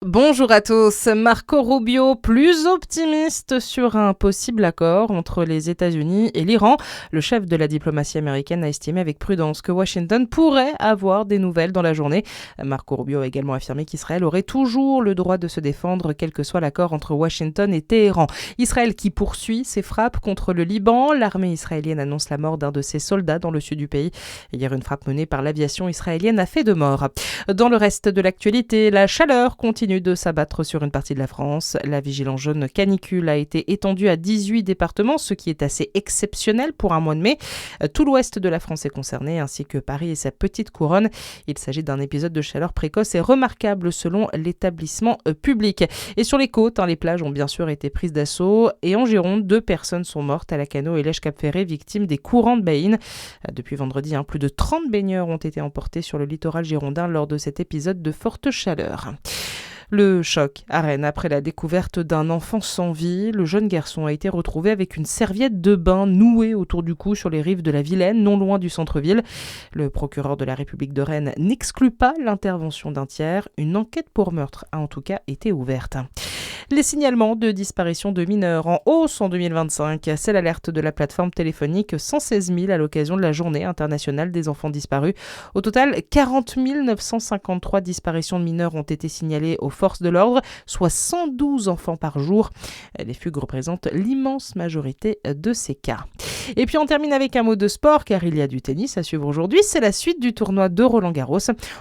Bonjour à tous. Marco Rubio, plus optimiste sur un possible accord entre les États-Unis et l'Iran. Le chef de la diplomatie américaine a estimé avec prudence que Washington pourrait avoir des nouvelles dans la journée. Marco Rubio a également affirmé qu'Israël aurait toujours le droit de se défendre, quel que soit l'accord entre Washington et Téhéran. Israël qui poursuit ses frappes contre le Liban. L'armée israélienne annonce la mort d'un de ses soldats dans le sud du pays. Hier, une frappe menée par l'aviation israélienne a fait 2 morts. Dans le reste de l'actualité, la chaleur continue de s'abattre sur une partie de la France. La vigilance jaune canicule a été étendue à 18 départements, ce qui est assez exceptionnel pour un mois de mai. Tout l'ouest de la France est concerné, ainsi que Paris et sa petite couronne. Il s'agit d'un épisode de chaleur précoce et remarquable selon l'établissement public. Et sur les côtes, les plages ont bien sûr été prises d'assaut. Et en Gironde, 2 personnes sont mortes à Lacanau et Lège-Cap-Ferré, victimes des courants de Baïne. Depuis vendredi, plus de 30 baigneurs ont été emportés sur le littoral girondin lors de cet épisode de forte chaleur. Le choc à Rennes après la découverte d'un enfant sans vie. Le jeune garçon a été retrouvé avec une serviette de bain nouée autour du cou sur les rives de la Vilaine, non loin du centre-ville. Le procureur de la République de Rennes n'exclut pas l'intervention d'un tiers. Une enquête pour meurtre a en tout cas été ouverte. Les signalements de disparition de mineurs en hausse en 2025. C'est l'alerte de la plateforme téléphonique 116 000 à l'occasion de la Journée internationale des enfants disparus. Au total, 40 953 disparitions de mineurs ont été signalées aux forces de l'ordre, soit 112 enfants par jour. Les fugues représentent l'immense majorité de ces cas. Et puis on termine avec un mot de sport, car il y a du tennis à suivre aujourd'hui. C'est la suite du tournoi de Roland-Garros.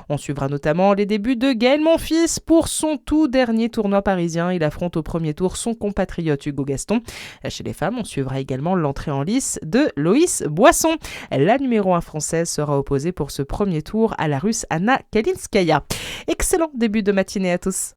On suivra notamment les débuts de Gaël Monfils pour son tout dernier tournoi parisien. Il affronte au premier tour son compatriote Hugo Gaston. Chez les femmes, on suivra également l'entrée en lice de Loïs Boisson. La numéro 1 française sera opposée pour ce premier tour à la Russe Anna Kalinskaya. Excellent début de matinée à tous.